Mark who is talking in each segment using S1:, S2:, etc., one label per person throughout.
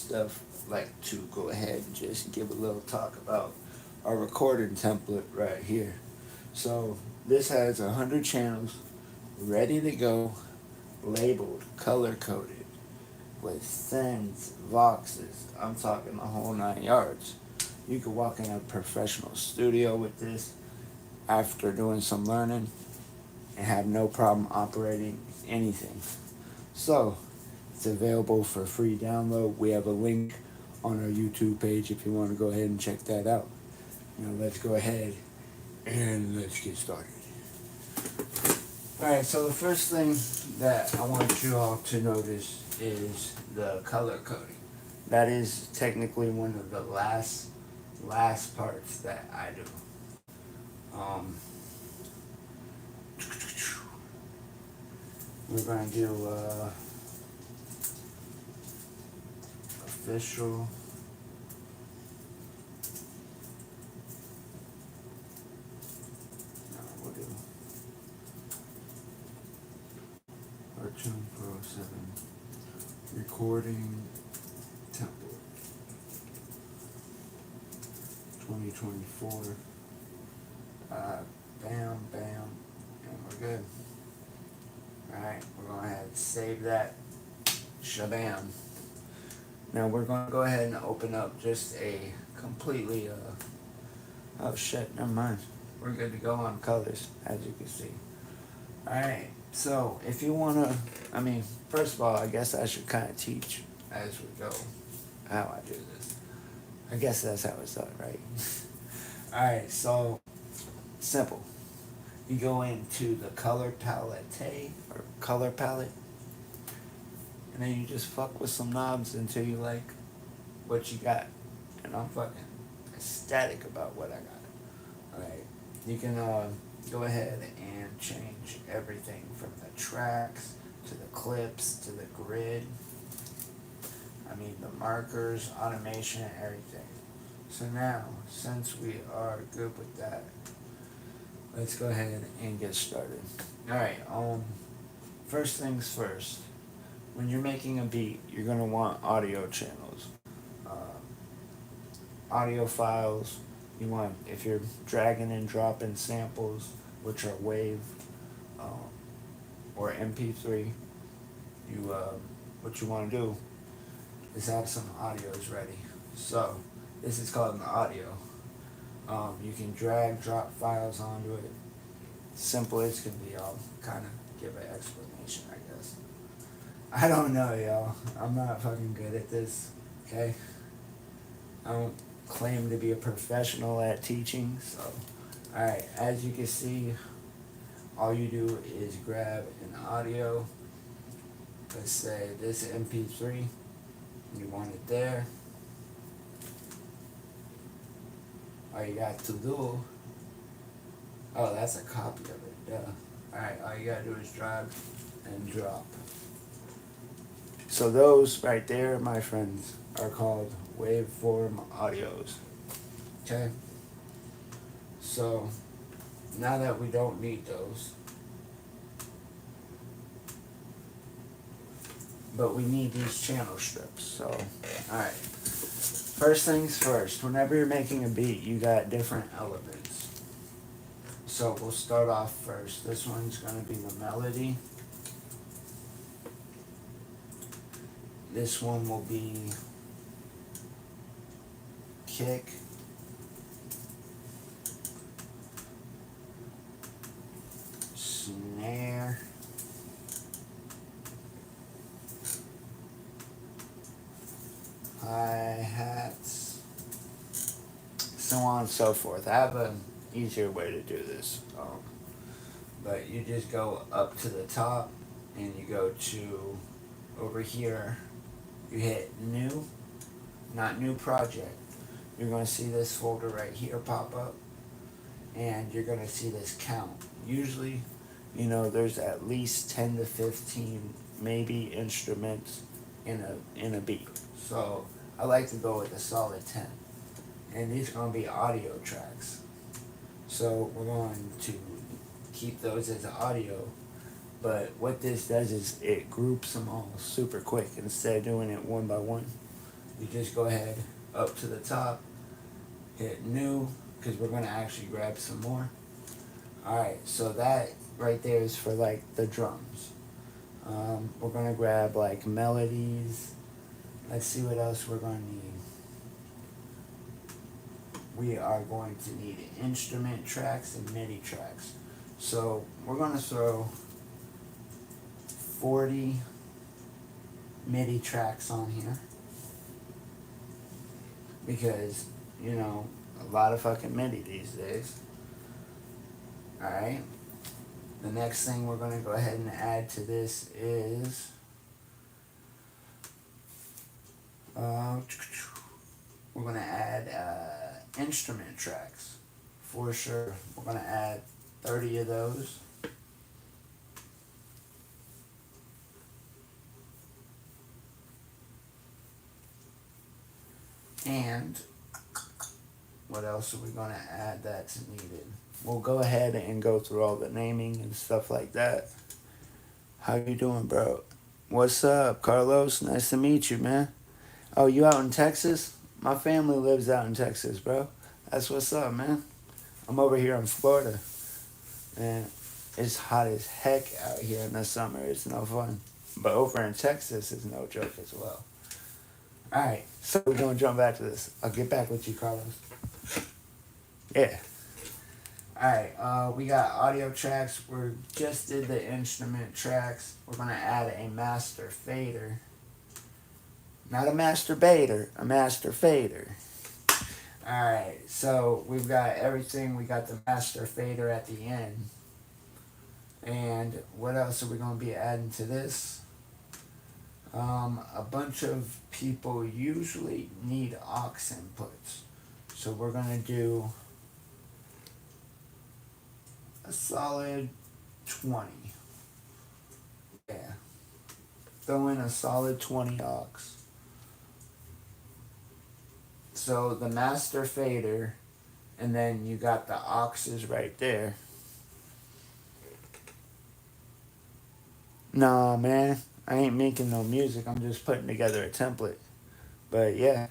S1: stuff, like to go ahead and just give a little talk about our recording template right here. So this has 100 channels ready to go, labeled, color coded, with sends, voxes. I'm talking the whole 9 yards. You could walk in a professional studio with this after doing some learning and have no problem operating anything. So it's available for free download. We have a link on our YouTube page if you want to go ahead and check that out. Now let's go ahead and let's get started. Alright, so the first thing that I want you all to notice is the color coding. That is technically one of the last parts that I do. We're going to do official. No, we'll do Artom407 recording template 2024. Bam, bam, and we're good. Alright, we're going to have to save that. Shabam. Now we're going to go ahead and open up just a completely, oh shit, never mind. We're good to go on colors, as you can see. Alright, so if you want to, first of all, I guess I should kind of teach as we go how I do this. I guess that's how it's done, right? Alright, so simple. You go into the color palette or color palette, and then you just fuck with some knobs until you like what you got. And I'm fucking ecstatic about what I got. Alright, you can go ahead and change everything from the tracks to the clips to the grid. The markers, automation, everything. So now, since we are good with that, let's go ahead and get started. Alright, first things first. When you're making a beat, you're going to want audio channels. Audio files. You want, if you're dragging and dropping samples, which are WAV or MP3, what you want to do is have some audios ready. So, this is called an audio. You can drag, drop files onto it. Simple as can be. I'll kind of give an explanation, I guess. I don't know, y'all. I'm not fucking good at this, okay? I don't claim to be a professional at teaching, so. Alright, as you can see, all you do is grab an audio. Let's say this MP3. You want it there. All you got to do, oh, that's a copy of it, duh. Alright, all you gotta do is drag and drop. So those right there, my friends, are called waveform audios. Okay? So, now that we don't need those, but we need these channel strips, so, alright. First things first, whenever you're making a beat, you got different elements. So we'll start off first. This one's going to be the melody. This one will be kick. Snare. Hi-hats, so on and so forth. I have an easier way to do this, but you just go up to the top and you go to over here, you hit new, not new project. You're going to see this folder right here pop up, and you're going to see this count. Usually, there's at least 10 to 15 maybe instruments in a beat. So I like to go with a solid 10. And these are going to be audio tracks. So we're going to keep those as audio. But what this does is it groups them all super quick. Instead of doing it one by one, we just go ahead up to the top, hit new, because we're going to actually grab some more. Alright, so that right there is for like the drums. We're going to grab like melodies. Let's see what else we're going to need. We are going to need instrument tracks and MIDI tracks. So we're going to throw 40 MIDI tracks on here. Because, you know, a lot of fucking MIDI these days. Alright. The next thing we're going to go ahead and add to this is we're going to add instrument tracks for sure. We're going to add 30 of those. And what else are we going to add that's needed? We'll go ahead and go through all the naming and stuff like that. How you doing, bro? What's up, Carlos? Nice to meet you, man. Oh, you out in Texas? My family lives out in Texas, bro. That's what's up, man. I'm over here in Florida. And it's hot as heck out here in the summer. It's no fun. But over in Texas is no joke as well. Alright, so we're going to jump back to this. I'll get back with you, Carlos. Yeah. Alright, we got audio tracks. We just did the instrument tracks. We're going to add a master fader. Not a masturbator, a master fader. Alright, so we've got everything. We got the master fader at the end. And what else are we going to be adding to this? A bunch of people usually need aux inputs. So we're going to do a solid 20. Yeah. Throw in a solid 20 aux. So the master fader, and then you got the auxes right there. Nah, man. I ain't making no music. I'm just putting together a template. But yeah.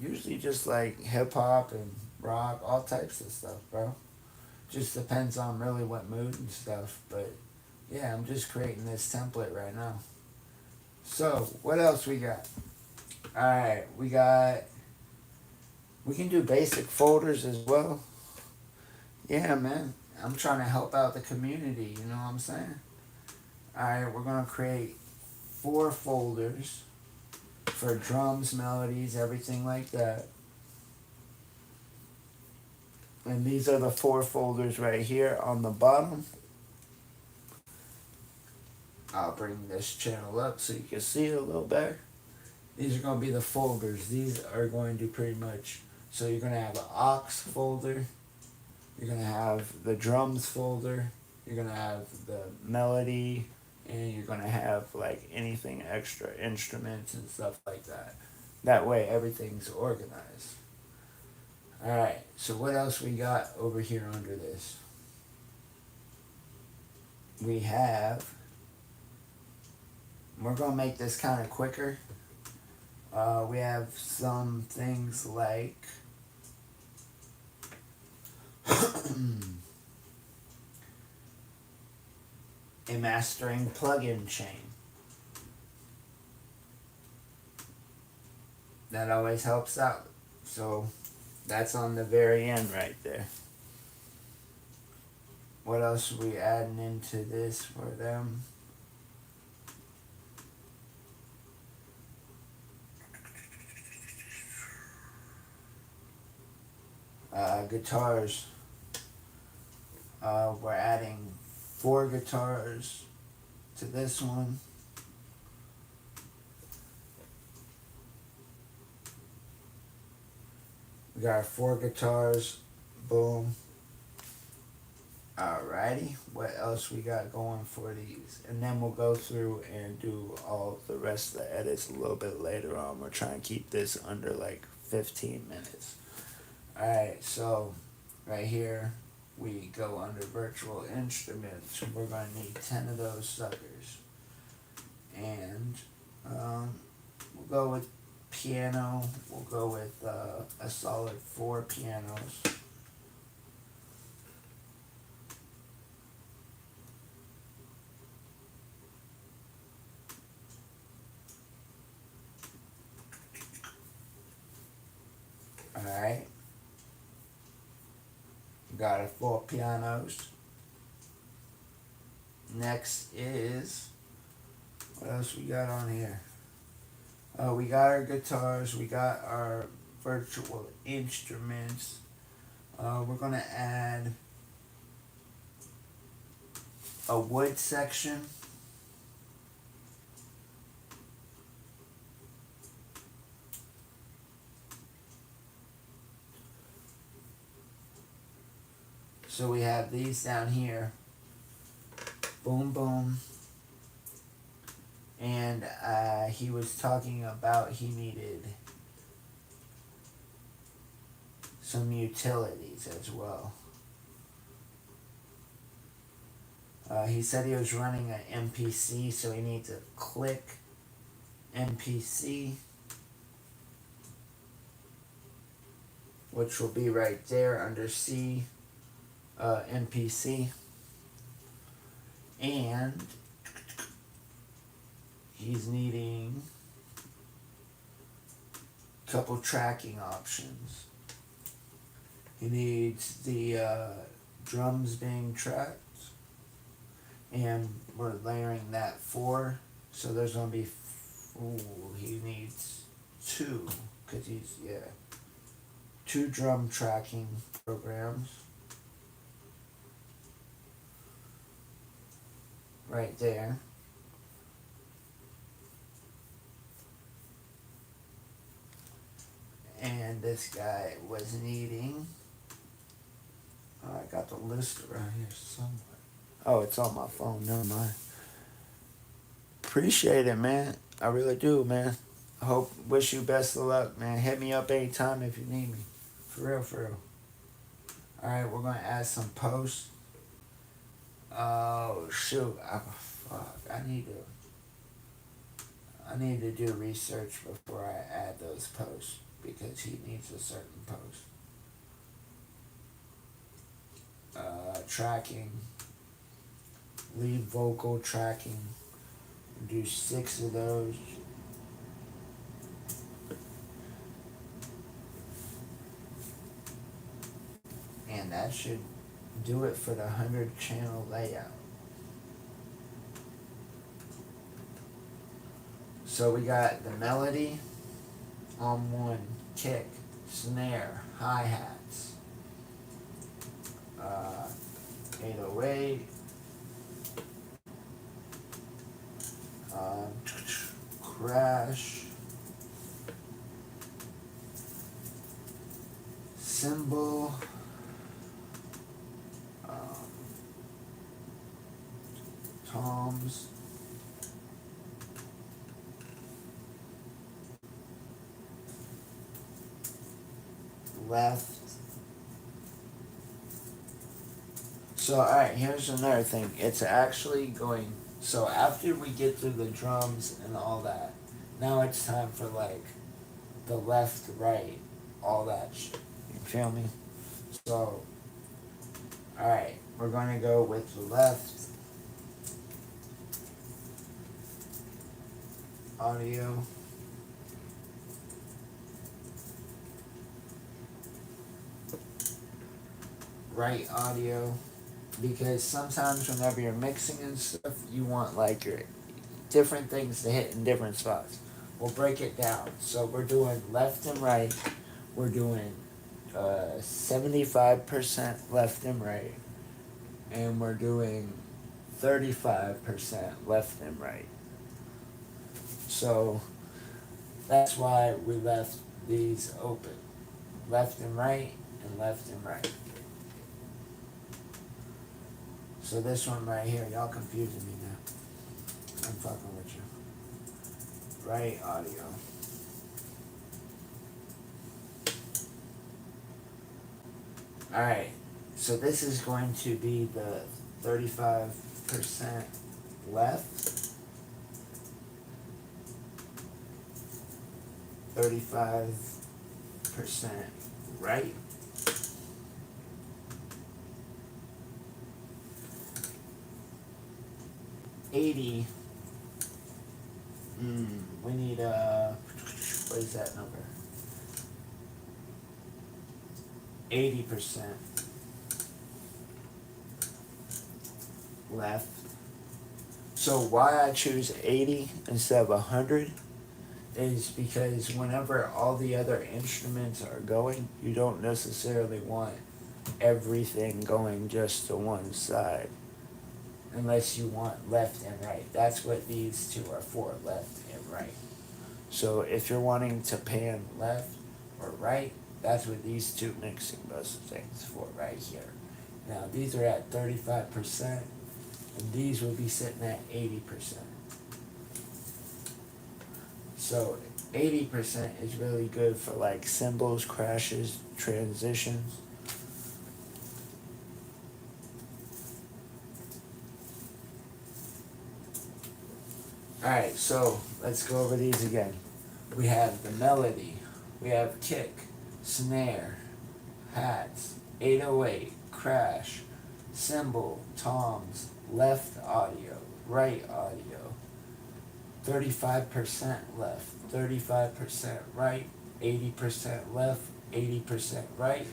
S1: Usually just like hip hop and rock, all types of stuff, bro. Just depends on really what mood and stuff. But yeah, I'm just creating this template right now. So, what else we got? Alright, we can do basic folders as well. Yeah, man. I'm trying to help out the community, you know what I'm saying? Alright, we're going to create 4 folders for drums, melodies, everything like that. And these are the 4 folders right here on the bottom. I'll bring this channel up so you can see it a little better. These are going to be the folders. These are going to pretty much, so you're going to have an aux folder. You're going to have the drums folder. You're going to have the melody. And you're going to have like anything extra, instruments and stuff like that. That way everything's organized. Alright, so what else we got over here under this? We have, we're going to make this kind of quicker. We have some things like a mastering plugin chain. That always helps out. So that's on the very end right there. What else are we adding into this for them? Guitars. We're adding 4 guitars to this one. We got 4 guitars. Boom. Alrighty. What else we got going for these? And then we'll go through and do all the rest of the edits a little bit later on. We're trying to keep this under like 15 minutes. Alright, so right here we go under virtual instruments. We're going to need 10 of those suckers. And go with piano. We'll go with a solid 4 pianos. Alright. Got it, 4 pianos. Next is, what else we got on here? We got our guitars, we got our virtual instruments. We're going to add a wood section. So we have these down here. Boom, boom. And he was talking about he needed some utilities as well. He said he was running an MPC, so he needs a click MPC, which will be right there under C, MPC. And he's needing a couple tracking options. He needs the drums being tracked, and we're layering that 4, so there's going to be, he needs 2, because he's, 2 drum tracking programs. Right there. And this guy was needing, I got the list around here somewhere. Oh, it's on my phone, never mind. Appreciate it, man. I really do, man. Wish you best of luck, man. Hit me up anytime if you need me. For real, for real. Alright, we're gonna add some posts. Oh shoot! I need to do research before I add those posts, because he needs a certain post. Tracking, lead vocal tracking. Do 6 of those. And that should do it for the 100 channel layout. So we got the melody on 1, kick, snare, hi-hats, 808, crash, cymbal, toms, left. So alright, here's another thing. It's actually going, so after we get through the drums and all that, now it's time for like the left, right, all that shit. You feel me? So, alright, we're going to go with the left audio. Right audio, because sometimes whenever you're mixing and stuff, you want like your different things to hit in different spots. We'll break it down. So we're doing left and right. We're doing 75% left and right, and we're doing 35% left and right. So that's why we left these open. Left and right, and left and right. So this one right here, y'all confusing me now. I'm fucking with you. Right audio. Alright, so this is going to be the 35% left. 35% right. $80. We need what is that number? 80% left. So why I choose 80 instead of 100 is because whenever all the other instruments are going, you don't necessarily want everything going just to one side, unless you want left and right. That's what these two are for, left and right. So if you're wanting to pan left or right, that's what these two mixing bus things for right here. Now these are at 35%, and these will be sitting at 80%. So 80% is really good for like cymbals, crashes, transitions. Alright, so let's go over these again. We have the melody, we have kick, snare, hats, 808, crash, cymbal, toms, left audio, right audio, 35% left, 35% right, 80% left, 80% right.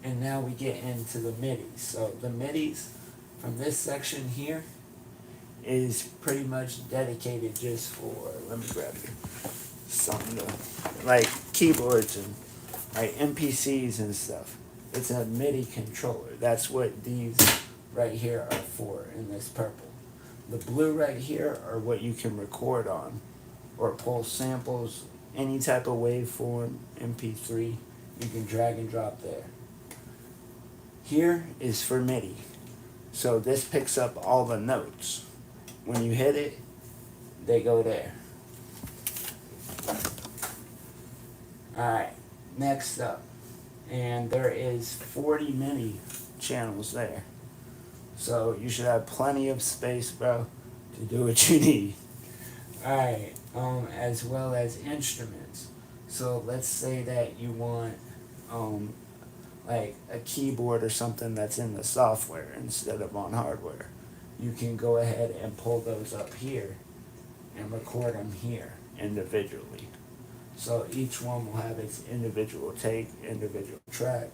S1: And now we get into the midis. So the midis from this section here is pretty much dedicated just for, let me grab you something to, like keyboards and like MPCs and stuff. It's a MIDI controller. That's what these right here are for in this purple. The blue right here are what you can record on or pull samples, any type of waveform, MP3, you can drag and drop there. Here is for MIDI. So this picks up all the notes. When you hit it, they go there. Alright, next up. And there is 40 MIDI channels there. So you should have plenty of space, bro, to do what you need. Alright, as well as instruments. So let's say that you want like a keyboard or something that's in the software instead of on hardware. You can go ahead and pull those up here and record them here individually. So each one will have its individual take, individual track.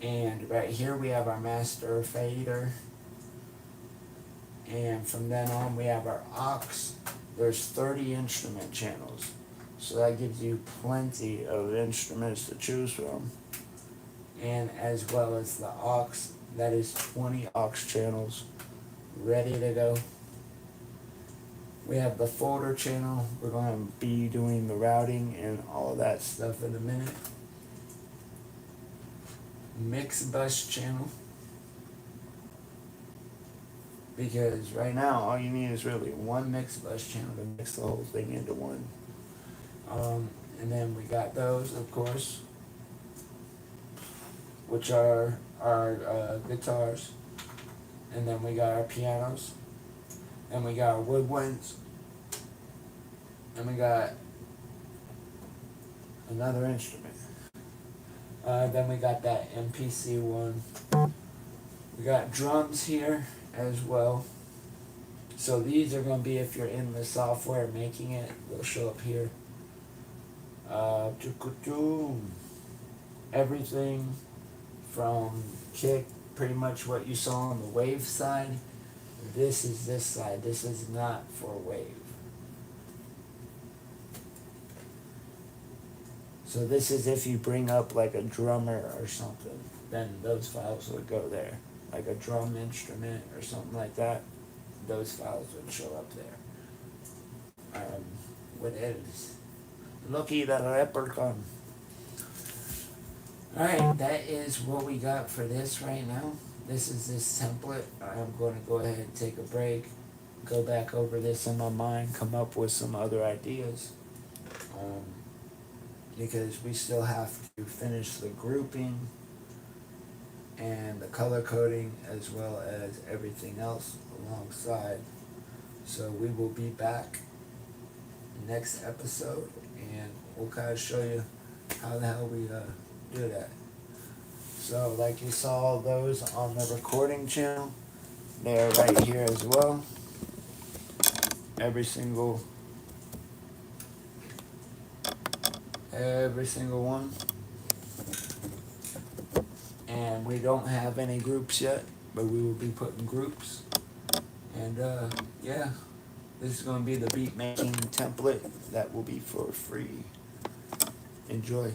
S1: And right here we have our master fader. And from then on we have our aux. There's 30 instrument channels. So that gives you plenty of instruments to choose from. And as well as the aux, that is 20 aux channels ready to go. We have the folder channel. We're going to be doing the routing and all of that stuff in a minute. Mix bus channel. Because right now all you need is really one mix bus channel to mix the whole thing into one. And then we got those, of course, which are our guitars. And then we got our pianos. And we got our woodwinds. And we got another instrument. Then we got that MPC one. We got drums here as well. So these are going to be, if you're in the software making it, they'll show up here. Everything from kick, pretty much what you saw on the wave side. This is this side. This is not for wave. So this is if you bring up like a drummer or something, then those files would go there. Like a drum instrument or something like that, those files would show up there. What else? Lucky the leprechaun. Alright, that is what we got for this right now. This is this template. I'm going to go ahead and take a break, go back over this in my mind, come up with some other ideas. Because we still have to finish the grouping and the color coding as well as everything else alongside. So we will be back next episode, and we'll kind of show you how the hell we do that. So like you saw those on the recording channel, they're right here as well. Every single one. And we don't have any groups yet, but we will be putting groups. And yeah, this is going to be the beat making template that will be for free. Enjoy.